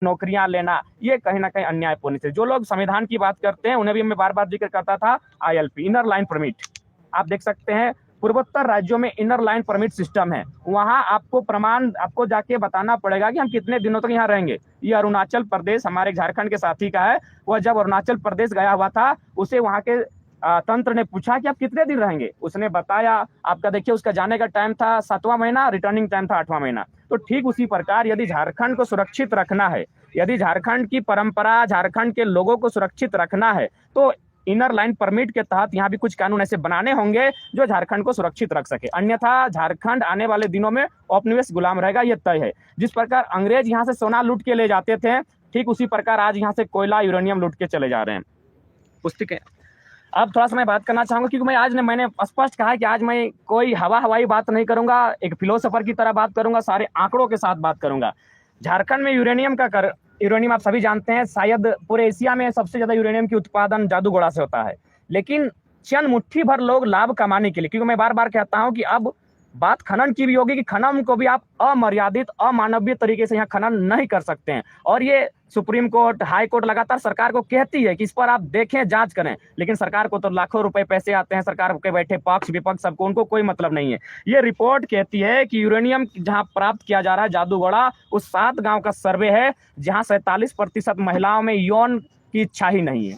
नौकरियां लेना, ये कहीं ना कहीं अन्यायपूर्ण है। जो लोग संविधान की बात करते हैं उन्हें भी मैं बार बार जिक्र करता था, ILP इनर लाइन परमिट, आप देख सकते हैं पूर्वोत्तर राज्यों में इनर लाइन परमिट सिस्टम है। वहां आपको प्रमाण, आपको जाके बताना पड़ेगा कि हम कितने दिनों तक यहाँ रहेंगे। ये अरुणाचल प्रदेश, हमारे झारखंड के साथी का है, वह जब अरुणाचल प्रदेश गया हुआ था, उसे वहां के तंत्र ने पूछा कि आप कितने दिन रहेंगे, उसने बताया, आपका देखिए उसका जाने का टाइम था 7वां महीना, रिटर्निंग टाइम था 8वां महीना। तो ठीक उसी प्रकार यदि झारखंड को सुरक्षित रखना है, यदि झारखंड की परंपरा, झारखंड के लोगों को सुरक्षित रखना है, तो इनर लाइन परमिट के तहत यहाँ भी कुछ कानून ऐसे बनाने होंगे जो झारखंड को सुरक्षित रख सके। अन्यथा झारखंड आने वाले दिनों में औपनिवेश गुलाम रहेगा, ये तय है। जिस प्रकार अंग्रेज यहाँ से सोना लूट के ले जाते थे, ठीक उसी प्रकार आज यहाँ से कोयला, यूरेनियम लूट के चले जा रहे हैं। पुस्तकें अब थोड़ा सा मैं बात करना चाहूंगा, क्योंकि मैं आज मैंने स्पष्ट कहा कि आज मैं कोई हवाई बात नहीं करूंगा, एक फिलोसोफर की तरह बात करूंगा, सारे आंकड़ों के साथ बात करूंगा। झारखंड में यूरेनियम आप सभी जानते हैं, शायद पूरे एशिया में सबसे ज्यादा यूरेनियम की उत्पादन जादूगोड़ा से होता है। लेकिन चंद मुट्ठी भर लोग लाभ कमाने के लिए, क्योंकि मैं बार बार कहता हूं कि अब बात खनन की भी होगी कि खनन को भी आप अमर्यादित, अमानवीय तरीके से यहाँ खनन नहीं कर सकते हैं। और ये सुप्रीम कोर्ट, हाई कोर्ट लगातार सरकार को कहती है कि इस पर आप देखें, जांच करें, लेकिन सरकार को तो लाखों रुपए पैसे आते हैं, सरकार के बैठे पक्ष विपक्ष सबको, उनको कोई मतलब नहीं है। ये रिपोर्ट कहती है कि यूरेनियम जहां प्राप्त किया जा रहा है जादूगोड़ा, उस 7 गांव का सर्वे है जहां 47% महिलाओं में यौन की इच्छा ही नहीं है।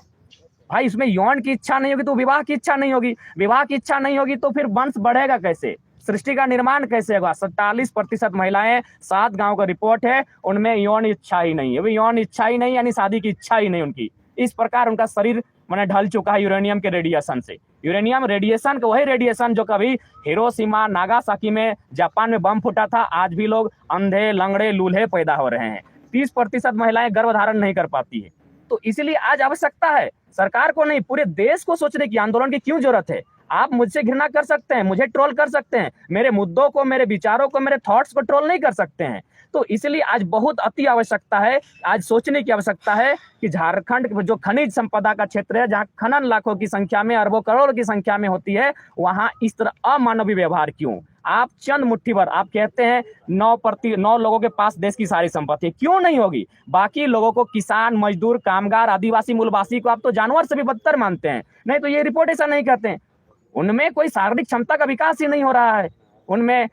भाई इसमें यौन की इच्छा नहीं होगी तो विवाह की इच्छा नहीं होगी, विवाह की इच्छा नहीं होगी तो फिर वंश बढ़ेगा कैसे, सृष्टि का निर्माण कैसे होगा। 47% महिलाएं, 7 गांव का रिपोर्ट है, उनमें यौन इच्छा ही नहीं है। वे यौन इच्छा ही नहीं, यानी शादी की इच्छा ही नहीं उनकी। इस प्रकार उनका शरीर मैंने ढल चुका है यूरेनियम के रेडिएशन से। यूरेनियम रेडिएशन का वही रेडिएशन जो कभी हिरोशिमा, नागासाकी में, जापान में बम फूटा था, आज भी लोग अंधे, लंगड़े, लूल्हे पैदा हो रहे हैं। 30% महिलाएं गर्भधारण नहीं कर पाती है। तो इसीलिए आज आवश्यकता है सरकार को नहीं, पूरे देश को सोचने की, आंदोलन की क्यों जरूरत है। आप मुझसे घृणा कर सकते हैं, मुझे ट्रोल कर सकते हैं, मेरे मुद्दों को, मेरे विचारों को, मेरे थॉट्स को ट्रोल नहीं कर सकते हैं। तो इसलिए आज बहुत अति आवश्यकता है, आज सोचने की आवश्यकता है कि झारखंड जो खनिज संपदा का क्षेत्र है, जहां खनन लाखों की संख्या में, अरबों करोड़ की संख्या में होती है, वहां इस तरह अमानवीय व्यवहार क्यों। आप चंद मुट्ठी भर, आप कहते हैं 9 लोगों के पास देश की सारी संपत्ति, क्यों नहीं होगी। बाकी लोगों को, किसान, मजदूर, कामगार, आदिवासी, मूलवासी को आप तो जानवर से भी बदतर मानते हैं। नहीं तो ये रिपोर्ट ऐसा नहीं कहते हैं। उनमें कोई शारीरिक क्षमता का विकास ही नहीं हो रहा है, उनमें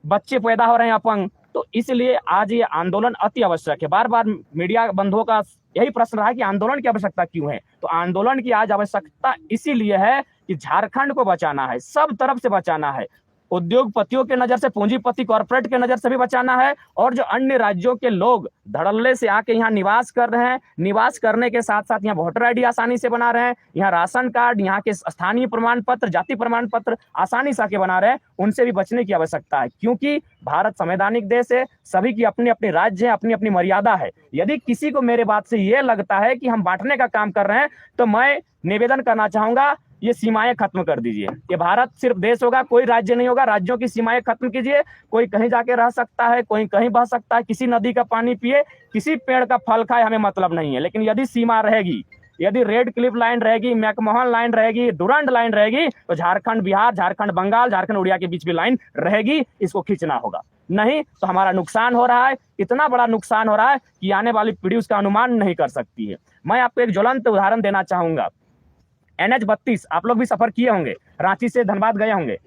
बच्चे पैदा हो रहे हैं अपंग। तो इसलिए आज ये आंदोलन अति आवश्यक है। बार बार मीडिया बंधुओं का यही प्रश्न रहा है कि आंदोलन की आवश्यकता क्यों है। तो आंदोलन की आज आवश्यकता इसीलिए है कि झारखंड को बचाना है, सब तरफ से बचाना है। उद्योगपतियों के नजर से, पूंजीपति कॉर्पोरेट के नजर से भी बचाना है, और जो अन्य राज्यों के लोग धड़ल्ले से आके यहाँ निवास कर रहे हैं, निवास करने के साथ साथ यहाँ वोटर आईडी आसानी से बना रहे हैं, यहाँ राशन कार्ड, यहाँ के स्थानीय प्रमाण पत्र, जाति प्रमाण पत्र आसानी से आके बना रहे हैं, उनसे भी बचने की आवश्यकता है। क्योंकि भारत संवैधानिक देश है, सभी की अपनी अपनी राज्य है, अपनी अपनी मर्यादा है। यदि किसी को मेरे बात से ये लगता है कि हम बांटने का काम कर रहे हैं, तो मैं निवेदन करना चाहूंगा, ये सीमाएं खत्म कर दीजिए। ये भारत सिर्फ देश होगा, कोई राज्य नहीं होगा। राज्यों की सीमाएं खत्म कीजिए। कोई कहीं जाके रह सकता है, कोई कहीं बह सकता है, किसी नदी का पानी पिए, किसी पेड़ का फल खाए, हमें मतलब नहीं है। लेकिन यदि सीमा रहेगी, यदि रेड क्लिफ लाइन रहेगी, मैकमोहन लाइन रहेगी, डुरंड लाइन रहेगी, तो झारखंड बिहार, झारखंड बंगाल, झारखंड उड़िया के बीच भी लाइन रहेगी। इसको खींचना होगा, नहीं तो हमारा नुकसान हो रहा है, इतना बड़ा नुकसान हो रहा है कि आने वाली पीढ़ी उसका अनुमान नहीं कर सकती है। मैं आपको एक ज्वलंत उदाहरण देना चाहूंगा। NH-32 आप लोग भी सफर किए होंगे, रांची से धनबाद गए होंगे।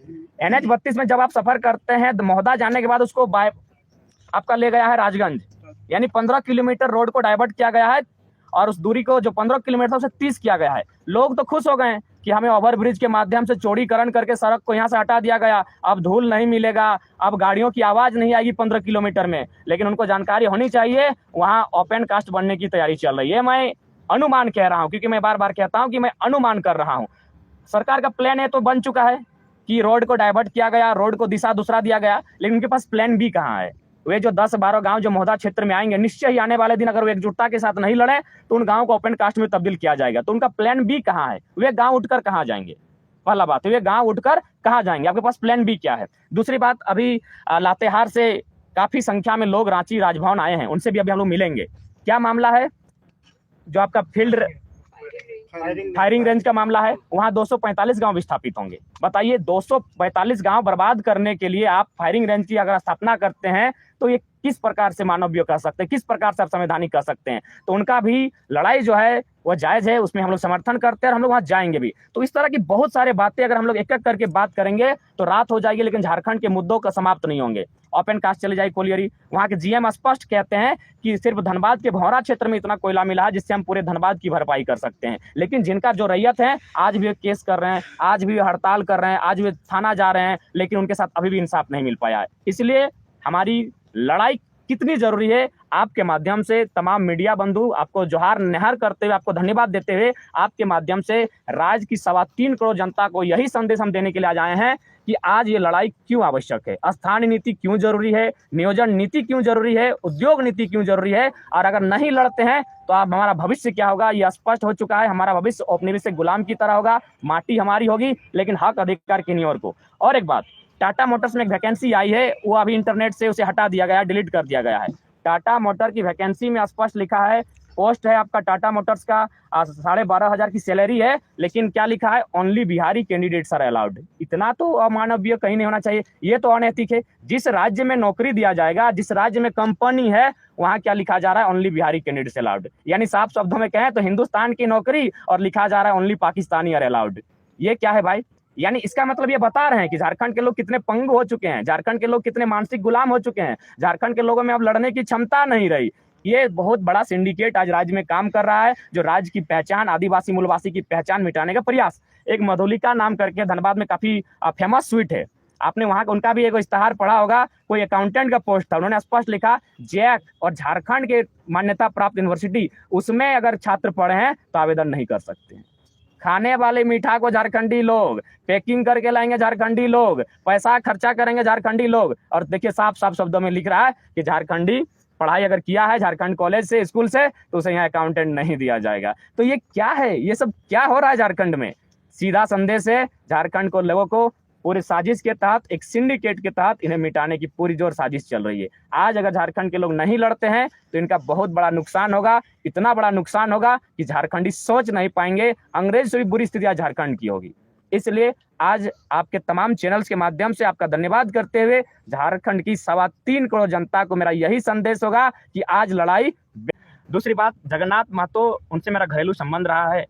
NH-32 में जब आप सफर करते हैं, महोदा जाने के बाद उसको आपका ले गया है राजगंज, यानी 15 किलोमीटर रोड को डाइवर्ट किया गया है, और उस दूरी को जो 15 किलोमीटर उसे 30 किया गया है। लोग तो खुश हो गए कि हमें ओवरब्रिज के माध्यम से चौड़ीकरण करके सड़क को यहाँ से हटा दिया गया, अब धूल नहीं मिलेगा, अब गाड़ियों की आवाज नहीं आएगी 15 किलोमीटर में। लेकिन उनको जानकारी होनी चाहिए वहाँ ओपन कास्ट बनने की तैयारी चल रही है। मैं अनुमान कह रहा हूं, क्योंकि मैं बार बार कहता हूं कि मैं अनुमान कर रहा हूं। सरकार का प्लान है तो बन चुका है कि रोड को डाइवर्ट किया गया, रोड को दिशा दूसरा दिया गया, लेकिन उनके पास प्लान बी कहाँ है। वे जो 10-12 गांव जो महोदा क्षेत्र में आएंगे, निश्चय ही आने वाले दिन अगर वो एकजुटता के साथ नहीं लड़े तो उन गांव को ओपन कास्ट में तब्दील किया जाएगा। तो उनका प्लान बी कहाँ है, वे गाँव उठकर कहाँ जाएंगे। पहला बात, वे गाँव उठकर कहाँ जाएंगे, आपके पास प्लान बी क्या है। दूसरी बात, अभी लातेहार से काफी संख्या में लोग रांची राजभवन आए हैं, उनसे भी अभी हम लोग मिलेंगे। क्या मामला है, जो आपका फील्ड फायरिंग रेंज का मामला है, वहां 245 गांव विस्थापित होंगे। बताइए, 245 गांव बर्बाद करने के लिए आप फायरिंग रेंज की अगर स्थापना करते हैं तो ये किस प्रकार से मानवीय कह सकते हैं, किस प्रकार से आप संवैधानिक कह सकते हैं। तो उनका भी लड़ाई जो है वो जायज है, उसमें हम लोग समर्थन करते हैं और हम लोग वहां जाएंगे भी। तो इस तरह की बहुत सारे बातें अगर हम लोग एक एक करके बात करेंगे तो रात हो जाएगी, लेकिन झारखंड के मुद्दों का समाप्त नहीं होंगे। ओपन कास्ट चले जाए कोलियरी, वहां के जीएम स्पष्ट कहते हैं कि सिर्फ धनबाद के भौरा क्षेत्र में इतना कोयला मिला है जिससे हम पूरे धनबाद की भरपाई कर सकते हैं। लेकिन जिनका जो रैयत है आज भी केस कर रहे हैं, आज भी हड़ताल कर रहे हैं, आज भी थाना जा रहे हैं, लेकिन उनके साथ अभी भी इंसाफ नहीं मिल पाया है। इसलिए हमारी लड़ाई कितनी जरूरी है, आपके माध्यम से तमाम मीडिया बंधु आपको जोहार निहार करते हुए, आपको धन्यवाद देते हुए, आपके माध्यम से राज्य की 3.25 करोड़ जनता को यही संदेश हम देने के लिए आज आए हैं कि आज ये लड़ाई क्यों आवश्यक है, स्थानीय नीति क्यों जरूरी है, नियोजन नीति क्यों जरूरी है, उद्योग नीति क्यों जरूरी है। और अगर नहीं लड़ते हैं तो आप हमारा भविष्य क्या होगा ये स्पष्ट हो चुका है। हमारा भविष्य औपनिवेशिक गुलाम की तरह होगा, माटी हमारी होगी लेकिन हक अधिकार किन्हीं और को। और एक बात, टाटा मोटर्स में एक वैकेंसी आई है, वो अभी इंटरनेट से उसे हटा दिया गया है, डिलीट कर दिया गया है। टाटा मोटर की वैकेंसी में स्पष्ट लिखा है, पोस्ट है आपका टाटा मोटर्स का 12,500 की सैलरी है, लेकिन क्या लिखा है, only Bihari candidates are allowed. इतना तो अमानवीय कहीं नहीं होना चाहिए, ये तो अनैतिक है। जिस राज्य में नौकरी दिया जाएगा, जिस राज्य में कंपनी है, वहां क्या लिखा जा रहा है, ओनली बिहारी कैंडिडेट्स अलाउड। यानी साफ शब्दों में कहें तो हिंदुस्तान की नौकरी और लिखा जा रहा है ओनली पाकिस्तानी आर अलाउड। ये क्या है भाई? यानी इसका मतलब ये बता रहे हैं कि झारखंड के लोग कितने पंगु हो चुके हैं, झारखंड के लोग कितने मानसिक गुलाम हो चुके हैं, झारखंड के लोगों में अब लड़ने की क्षमता नहीं रही। ये बहुत बड़ा सिंडिकेट आज राज्य में काम कर रहा है, जो राज्य की पहचान, आदिवासी मूलवासी की पहचान मिटाने का प्रयास। एक मधुलिका नाम करके धनबाद में काफी फेमस स्वीट है, आपने वहां का उनका भी एक इश्तेहार पढ़ा होगा, कोई अकाउंटेंट का पोस्ट था, उन्होंने स्पष्ट लिखा जैक और झारखंड के मान्यता प्राप्त यूनिवर्सिटी, उसमें अगर छात्र पढ़े हैं तो आवेदन नहीं कर सकते हैं। खाने वाले मीठा को झारखंडी लोग, पैकिंग करके लाएंगे झारखंडी लोग, पैसा खर्चा करेंगे झारखंडी लोग। और देखिए साफ साफ शब्दों में लिख रहा है कि झारखंडी पढ़ाई अगर किया है झारखंड कॉलेज से, स्कूल से, तो उसे यहाँ अकाउंटेंट नहीं दिया जाएगा। तो ये क्या है, ये सब क्या हो रहा है झारखंड में? सीधा संदेश है, झारखंड को लोगों को पूरी साजिश के तहत, एक सिंडिकेट के तहत इन्हें मिटाने की पूरी जोर साजिश चल रही है। आज अगर झारखंड के लोग नहीं लड़ते हैं तो इनका बहुत बड़ा नुकसान होगा, इतना बड़ा नुकसान होगा कि झारखंडी सोच नहीं पाएंगे, अंग्रेज से भी बुरी स्थिति आज झारखंड की होगी। इसलिए आज आपके तमाम चैनल्स के माध्यम से आपका धन्यवाद करते हुए झारखंड की 3.25 करोड़ जनता को मेरा यही संदेश होगा कि आज लड़ाई। दूसरी बात, जगन्नाथ महतो, उनसे मेरा घरेलू संबंध रहा है,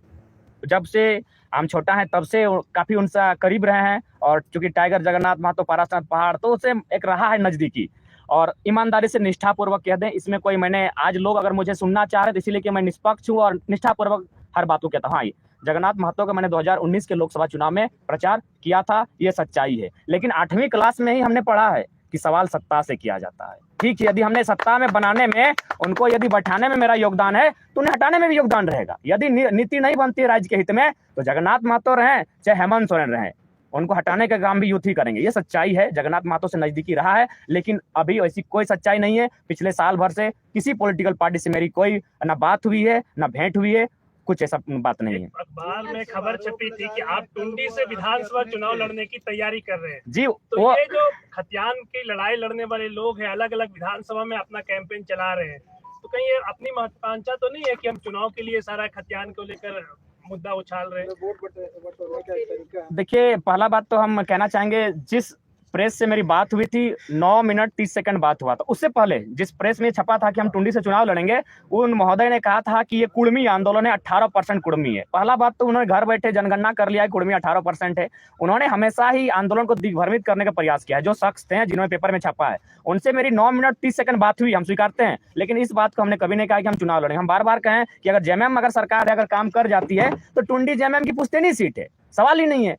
जब से हम छोटा है तब से काफी उनसे करीब रहे हैं। और चूंकि टाइगर जगन्नाथ महतो पारासात पहाड़, तो उससे एक रहा है नजदीकी। और ईमानदारी से निष्ठापूर्वक कह दें, इसमें कोई, मैंने आज लोग अगर मुझे सुनना चाह रहे तो इसीलिए कि मैं निष्पक्ष हूँ और निष्ठापूर्वक हर बात को कहता हूँ। हाँ, जगन्नाथ महतो का मैंने 2019 के लोकसभा चुनाव में प्रचार किया था, ये सच्चाई है। लेकिन 8वीं क्लास में ही हमने पढ़ा है कि सवाल सत्ता से किया जाता है। ठीक है, यदि हमने सत्ता में बनाने में, उनको यदि बैठाने में मेरा योगदान है तो उन्हें हटाने में भी योगदान रहेगा। यदि नीति नहीं बनती है राज्य के हित में तो जगन्नाथ महतो रहें चाहे हेमंत सोरेन रहें, उनको हटाने का काम भी यूथ ही करेंगे। ये सच्चाई है, जगन्नाथ महतो से नजदीकी रहा है, लेकिन अभी ऐसी कोई सच्चाई नहीं है। पिछले साल भर से किसी पॉलिटिकल पार्टी से मेरी कोई ना बात हुई है ना भेंट हुई है, कुछ ऐसा बात नहीं है। अखबार में खबर छपी थी कि आप टुंडी से विधानसभा चुनाव लड़ने की तैयारी कर रहे हैं जी। तो ये जो खतियान की लड़ाई लड़ने वाले लोग हैं, अलग अलग विधानसभा में अपना कैंपेन चला रहे हैं, तो कहीं ये अपनी महत्वाकांक्षा तो नहीं है कि हम चुनाव के लिए सारा खतियान को लेकर मुद्दा उछाल रहे हैं? देखिए, पहला बात तो हम कहना चाहेंगे, जिस प्रेस से मेरी बात हुई थी 9 मिनट 30 सेकंड बात हुआ था, उससे पहले जिस प्रेस में छपा था कि हम टुंडी से चुनाव लड़ेंगे, उन महोदय ने कहा था कि ये कुड़मी आंदोलन है, 18% कुड़मी है। पहला बात तो उन्होंने घर बैठे जनगणना कर लिया है, कुड़मी 18% है। उन्होंने हमेशा ही आंदोलन को दिग्भ्रमित करने का प्रयास किया है। जो शख्स थे जिन्होंने पेपर में छपा है, उनसे मेरी 9 मिनट 30 सेकंड बात हुई, हम स्वीकारते हैं, लेकिन इस बात को हमने कभी नहीं कहा कि हम चुनाव लड़ेंगे। हम बार बार कहें कि अगर जेएमएम, अगर सरकार अगर काम कर जाती है तो टुंडी जेएमएम की पुश्तैनी सीट है, सवाल ही नहीं है।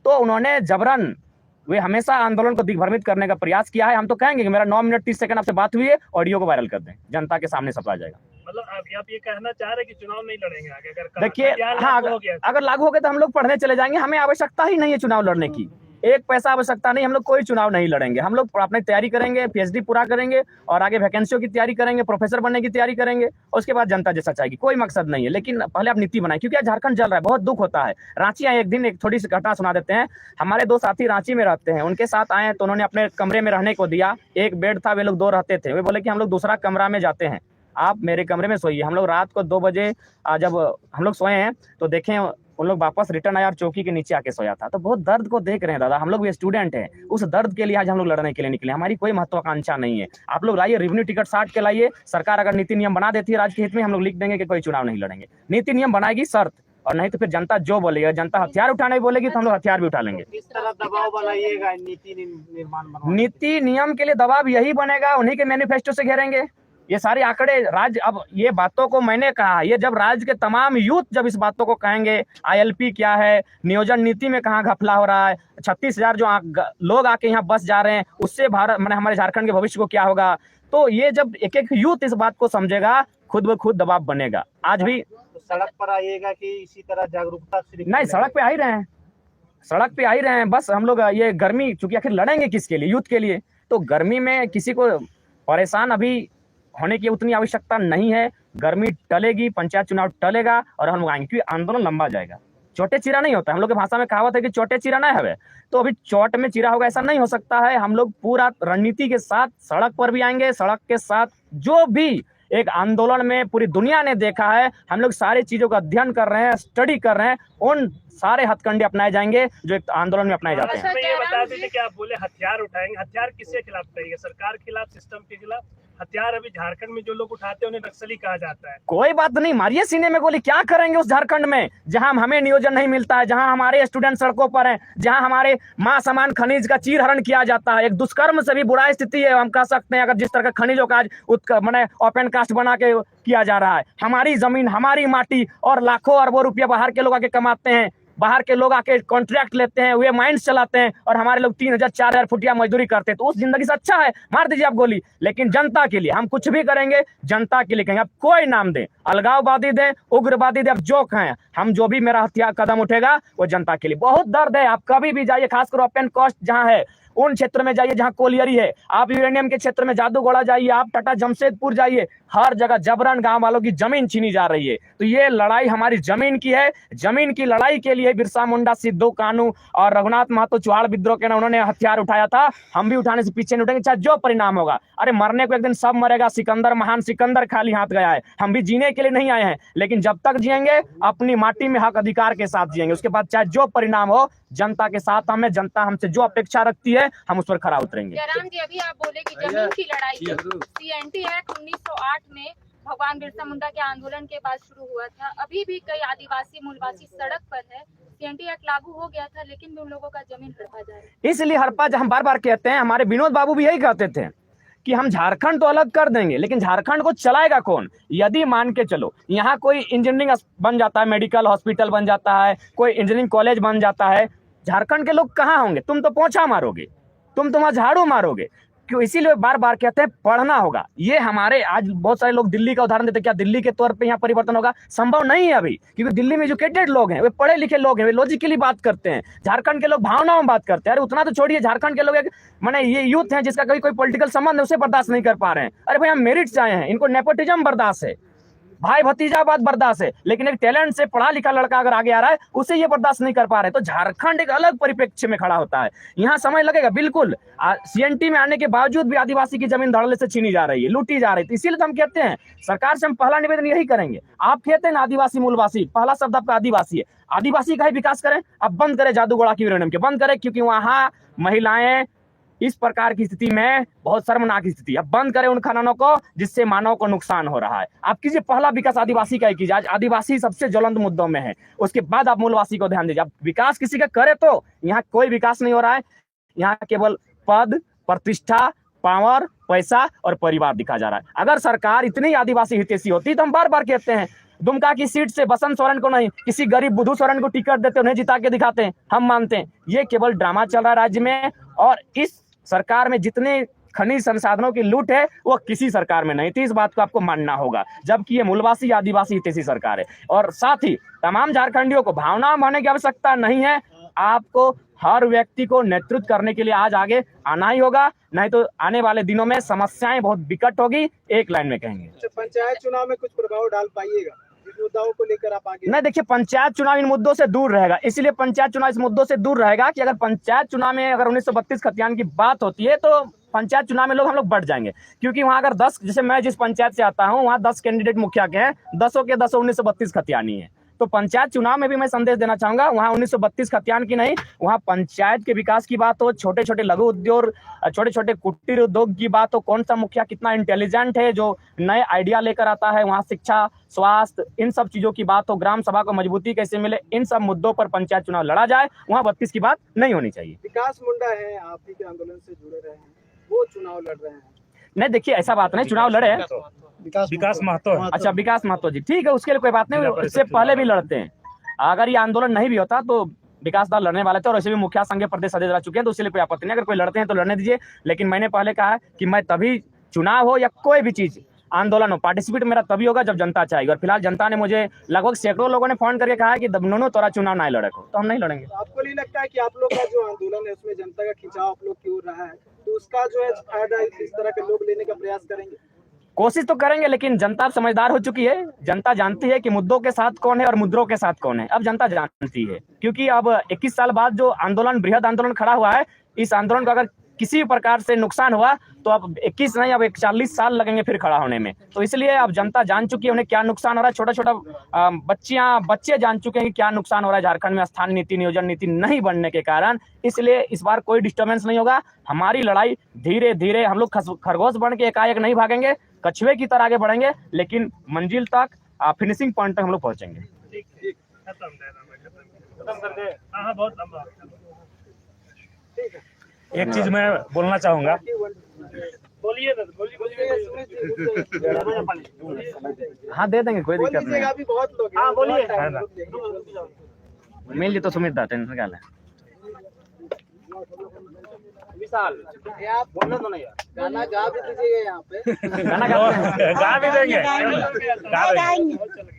तो उन्होंने जबरन, वे हमेशा आंदोलन को दिग्भ्रमित करने का प्रयास किया है। हम तो कहेंगे कि मेरा 9 मिनट 30 सेकंड आपसे बात हुई है, ऑडियो को वायरल कर दें, जनता के सामने छपा जाएगा। मतलब आप ये कहना चाह रहे हैं कि चुनाव नहीं लड़ेंगे आगे? अगर देखिए, हाँ, अगर लागू हो गया तो हम लोग पढ़ने चले जाएंगे, हमें आवश्यकता ही नहीं है चुनाव लड़ने की, एक पैसा आवश्यकता नहीं, हम लोग कोई चुनाव नहीं लड़ेंगे। हम लोग अपनी तैयारी करेंगे, पीएचडी पूरा करेंगे और आगे वैकेंसियों की तैयारी करेंगे, प्रोफेसर बनने की तैयारी करेंगे, और उसके बाद जनता जैसा चाहेगी, कोई मकसद नहीं है। लेकिन पहले आप नीति बनाए, क्योंकि झारखंड जल रहा है, बहुत दुख होता है। रांची आए एक दिन, एक थोड़ी सी घटना सुना देते हैं। हमारे 2 साथी रांची में रहते हैं, उनके साथ आए तो उन्होंने अपने कमरे में रहने को दिया, एक बेड था, वे लोग 2 रहते थे। वे बोले कि हम लोग दूसरा कमरा में जाते हैं, आप मेरे कमरे में सोइए। हम लोग रात को 2 बजे जब हम लोग सोए हैं तो देखें उन लोग वापस रिटर्न आया और चौकी के नीचे आके सोया था। तो बहुत दर्द को देख रहे हैं दादा, हम लोग भी स्टूडेंट हैं, उस दर्द के लिए आज हम लोग लड़ने के लिए निकले। हमारी कोई महत्वाकांक्षा नहीं है। आप लोग लाइए रेवेन्यू टिकट साट के लाइए, सरकार अगर नीति नियम बना देती है राज्य के हित में, हम लोग लिख देंगे कि कोई चुनाव नहीं लड़ेंगे। नीति नियम बनाएगी शर्त, और नहीं तो फिर जनता जो बोलेगी, जनता हथियार उठाने भी बोलेगी तो हम लोग हथियार भी उठा लेंगे। किस तरह दबाव बनाइएगा नीति निर्माण नीति नियम के लिए दबाव यही बनेगा, उन्हीं के मैनिफेस्टो से घेरेंगे। ये सारे आंकड़े राज्य, अब ये बातों को मैंने कहा, ये जब राज्य के तमाम यूथ जब इस बातों को कहेंगे, ILP क्या है, नियोजन नीति में कहाँ घपला हो रहा है, 36,000 जो लोग आके यहाँ बस जा रहे हैं, उससे भारत मैंने हमारे झारखंड के भविष्य को क्या होगा, तो ये जब एक एक यूथ इस बात को समझेगा, खुद ब खुद दबाव बनेगा। आज भी तो सड़क पर आइएगा कि इसी तरह जागरूकता नहीं, सड़क पे आ ही रहे हैं, सड़क पे आ ही रहे हैं। बस हम लोग ये गर्मी, चूंकि आखिर लड़ेंगे किसके लिए, यूथ के लिए, तो गर्मी में किसी को परेशान अभी होने की उतनी आवश्यकता नहीं है। गर्मी टलेगी, पंचायत चुनाव टलेगा और हम लोग आएंगे, क्योंकि आंदोलन लंबा जाएगा। चोटे चिरा नहीं होता, हम लोग की भाषा में कहावत है कि चोटे चिरा नहीं हवे, तो अभी चोट में चिरा होगा ऐसा नहीं हो सकता है। हम लोग पूरा रणनीति के साथ सड़क पर भी आएंगे, सड़क के साथ जो भी एक आंदोलन में पूरी दुनिया ने देखा है, हम लोग सारी चीजों का अध्ययन कर रहे हैं, स्टडी कर रहे हैं, उन सारे हथकंडे अपनाए जाएंगे जो एक आंदोलन में अपनाए जाते हैं। ये बता दीजिए कि आप बोले हथियार उठाएंगे, हथियार किसके खिलाफ करेंगे? सरकार के खिलाफ, सिस्टम के खिलाफ? हथियार अभी झारखंड में जो लोग उठाते हैं उन्हें नक्सली कहा जाता है। कोई बात नहीं, मारिए सीने में गोली, क्या करेंगे उस झारखंड में जहां हमें नियोजन नहीं मिलता है, जहां हमारे स्टूडेंट सड़कों पर हैं, जहां हमारे मां समान खनिज का चीरहरण किया जाता है। एक दुष्कर्म से भी बुरा स्थिति है, हम कह सकते हैं, अगर जिस तरह का खनिजों का आज मैंने ओपन कास्ट बना के किया जा रहा है। हमारी जमीन, हमारी माटी, और लाखों अरबों रुपया बाहर के लोग आके कमाते हैं, बाहर के लोग आके कॉन्ट्रैक्ट लेते हैं, वे माइंस चलाते हैं, और हमारे लोग 3,000 4,000 फुटिया मजदूरी करते हैं। तो उस जिंदगी से अच्छा है मार दीजिए आप गोली, लेकिन जनता के लिए हम कुछ भी करेंगे, जनता के लिए कहेंगे। आप कोई नाम दें, अलगाववादी दें, उग्रवादी दें, आप जो कहें, हम जो भी मेरा हथियार कदम उठेगा वो जनता के लिए। बहुत दर्द है, आप कभी भी जाइए, खासकर ओपन कास्ट जहां है उन क्षेत्र में जाइए जहां कोलियरी है, आप यूरेनियम के क्षेत्र में जादूगोड़ा जाइए, आप टाटा जमशेदपुर जाइए, हर जगह जबरन गांव वालों की जमीन छीनी जा रही है। तो ये लड़ाई हमारी जमीन की है, जमीन की लड़ाई के लिए बिरसा मुंडा, सिद्धू कानू और रघुनाथ महतो चुहाड़ विद्रोह के ना उन्होंने हथियार उठाया था। हम भी उठाने से पीछे नहीं उठेंगे, चाहे जो परिणाम होगा। अरे मरने को एक दिन सब मरेगा, सिकंदर, महान सिकंदर खाली हाथ गया है, हम भी जीने के लिए नहीं आए हैं, लेकिन जब तक जिएंगे अपनी माटी में हक अधिकार के साथ जिएंगे। उसके बाद चाहे जो परिणाम हो, जनता के साथ हम हैं, जनता हमसे जो अपेक्षा रखती है हम उस पर खरा उतरेंगे। जयराम जी, अभी आप बोले कि जमीन की लड़ाई CNT एक्ट 1908 में भगवान बिरसा मुंडा के आंदोलन के बाद शुरू हुआ था। अभी भी कई आदिवासी मूलवासी सड़क पर है। CNT एक्ट लागू हो गया था, लेकिन भी उन लोगों का जमीन हड़पा जा रहा है। इसलिए हड़पा, हम बार बार कहते हैं, हमारे विनोद बाबू भी यही कहते थे कि हम झारखंड तो अलग कर देंगे, लेकिन झारखंड को चलाएगा कौन? यदि मान के चलो यहाँ कोई इंजीनियरिंग बन जाता है, मेडिकल हॉस्पिटल बन जाता है, कोई इंजीनियरिंग कॉलेज बन जाता है, झारखंड के लोग कहाँ होंगे? तुम तो पोंछा मारोगे, तुम वहां झाड़ू मारोगे। क्यों? इसीलिए बार बार कहते हैं पढ़ना होगा। ये हमारे आज बहुत सारे लोग दिल्ली का उदाहरण देते हैं, क्या दिल्ली के तौर पे यहाँ परिवर्तन होगा? संभव नहीं है अभी, क्योंकि दिल्ली में एजुकेटेड लोग हैं, वे पढ़े लिखे लोग हैं, वे लॉजिकली बात करते हैं। झारखंड के लोग भावनाओं में बात करते हैं। अरे उतना तो छोड़िए, झारखंड के लोग एक माने ये यूथ है जिसका कोई पॉलिटिकल संबंध है, उसे बर्दाश्त नहीं कर पा रहे हैं। अरे भाई हम मेरिट से आए हैं, इनको नेपोटिज्म बर्दाश्त है, भाई भतीजा बात बर्दाश्त है, लेकिन एक टैलेंट से पढ़ा लिखा लड़का अगर आगे आ रहा है उसे ये बर्दाश्त नहीं कर पा रहे। तो झारखंड एक अलग परिप्रेक्ष्य में खड़ा होता है, यहाँ समय लगेगा बिल्कुल। CNT में आने के बावजूद भी आदिवासी की जमीन धड़ल्ले से छीनी जा रही है, लूटी जा रही है। इसीलिए तो हम कहते हैं सरकार से हम पहला निवेदन यही करेंगे। आप कहते हैं ना आदिवासी मूलवासी, पहला शब्द आपका आदिवासी है, आदिवासी का ही विकास करें। अब बंद करें जादूगोड़ा की यूरेनियम के, बंद करें, क्योंकि वहां महिलाएं इस प्रकार की स्थिति में बहुत शर्मनाक स्थिति। अब बंद करें उन खननों को जिससे मानव को नुकसान हो रहा है। आप कीजिए पहला विकास आदिवासी का ही कीजिए, आज आदिवासी सबसे ज्वलंत मुद्दों में है, उसके बाद आप मूलवासी को ध्यान दीजिए। आप विकास किसी का करे तो यहाँ कोई विकास नहीं हो रहा है, यहाँ केवल पद, प्रतिष्ठा, पावर, पैसा और परिवार दिखा जा रहा है। अगर सरकार इतनी आदिवासी हितैषी होती तो हम बार बार कहते हैं दुमका की सीट से बसंत सोरेन को नहीं, किसी गरीब बुद्धू सोरेन को टिकट देते, उन्हें जिता के दिखाते हैं, हम मानते हैं। ये केवल ड्रामा चल रहा है राज्य में, और इस सरकार में जितने खनिज संसाधनों की लूट है वो किसी सरकार में नहीं थी, इस बात को आपको मानना होगा। जबकि ये मूलवासी आदिवासी हितैषी सरकार है। और साथ ही तमाम झारखंडियों को भावना होने की आवश्यकता नहीं है, आपको हर व्यक्ति को नेतृत्व करने के लिए आज आगे आना ही होगा, नहीं तो आने वाले दिनों में समस्याएं बहुत विकट होगी। एक लाइन में कहेंगे, पंचायत चुनाव में कुछ प्रभाव डाल पाइएगा इस मुद्दाओं को लेकर आप आगे? नहीं, देखिए पंचायत चुनाव इन मुद्दों से दूर रहेगा, इसलिए पंचायत चुनाव इस मुद्दों से दूर रहेगा कि अगर पंचायत चुनाव में अगर 1932 खतियान की बात होती है तो पंचायत चुनाव में हम लोग बढ़ जाएंगे। क्योंकि वहां अगर 10, जैसे मैं जिस पंचायत से आता हूं वहां 10 कैंडिडेट मुखिया के हैं, 10 के 10 1932 खतियानी है। तो पंचायत चुनाव में भी मैं संदेश देना चाहूंगा, वहां 1932 खतियान की नहीं, वहां पंचायत के विकास की बात हो, छोटे छोटे लघु उद्योग, छोटे छोटे कुटीर उद्योग की बात हो, कौन सा मुखिया कितना इंटेलिजेंट है जो नए आइडिया लेकर आता है, वहां शिक्षा, स्वास्थ्य, इन सब चीजों की बात हो, ग्राम सभा को मजबूती कैसे मिले, इन सब मुद्दों पर पंचायत चुनाव लड़ा जाए, वहां 32 की बात नहीं होनी चाहिए। विकास मुंडा है, आप ही के आंदोलन से जुड़े रहे हैं, वो चुनाव लड़ रहे हैं। नहीं देखिए ऐसा बात नहीं, चुनाव लड़े हैं। विकास महतो है। अच्छा विकास महतो जी, ठीक है, उसके लिए कोई बात नहीं, इससे पहले भी लड़ते हैं। अगर ये आंदोलन नहीं भी होता तो विकास दल लड़ने वाले थे, और ऐसे भी मुखिया संघ के प्रदेश अध्यक्ष रह चुके हैं, तो उसके लिए कोई आपत्ति नहीं। अगर कोई लड़ते हैं तो लड़ने दीजिए, लेकिन मैंने पहले कहा है कि मैं तभी चुनाव हो या कोई भी चीज आंदोलन हो, पार्टिसिपेट मेरा तभी होगा जब जनता चाहेगी। और फिलहाल जनता ने मुझे लगभग सैकड़ों लोगों ने फोन करके कहा है कि दोनों तोरा चुनाव ना लड़े को, तो हम नहीं लड़ेंगे। आपको नहीं लगता है कि आप लोग का जो आंदोलन है उसमें जनता का खिंचाव आप लोग की ओर रहा है, तो उसका जो है फायदा इस तरह के लोग लेने का प्रयास करेंगे? कोशिश तो करेंगे, लेकिन जनता अब समझदार हो चुकी है। जनता जानती है कि मुद्दों के साथ कौन है और मुद्दों के साथ कौन है, अब जनता जानती है। क्योंकि अब 21 साल बाद जो आंदोलन, बृहद आंदोलन खड़ा हुआ है, इस आंदोलन को अगर किसी भी प्रकार से नुकसान हुआ तो अब 21 नहीं, अब 40 साल लगेंगे फिर खड़ा होने में। तो इसलिए अब जनता जान चुकी है उन्हें क्या नुकसान हो रहा है। छोटा छोटा बच्चे जान चुके हैं कि क्या नुकसान हो रहा है झारखंड में स्थानीय नीति, नियोजन नीति नहीं बनने के कारण। इसलिए इस बार कोई डिस्टर्बेंस नहीं होगा। हमारी लड़ाई धीरे धीरे, हम लोग खरगोश बन के एकाएक नहीं भागेंगे, कछुए की तरह आगे बढ़ेंगे, लेकिन मंजिल तक, फिनिशिंग पॉइंट तक हम लोग पहुंचेंगे। खत्म कर दे। हाँ बहुत लंबा। ठीक है, एक चीज मैं बोलना चाहूंगा, बोलिए ना, बोलिए। हाँ दे देंगे, कोई बोल दिक्कत नहीं दीजिएगा, है। अभी बहुत लोग हैं। हाँ, बोलिए। बहुत है ना। लोग हैं। मिल जी तो सुमित दा, टेंशन क्या है। विशाल, ये आप बोलना तो नहीं यार, गाना गा भी दीजिएगा यहाँ पे। गाना गाते हैं। गा भी देंगे। चल गया।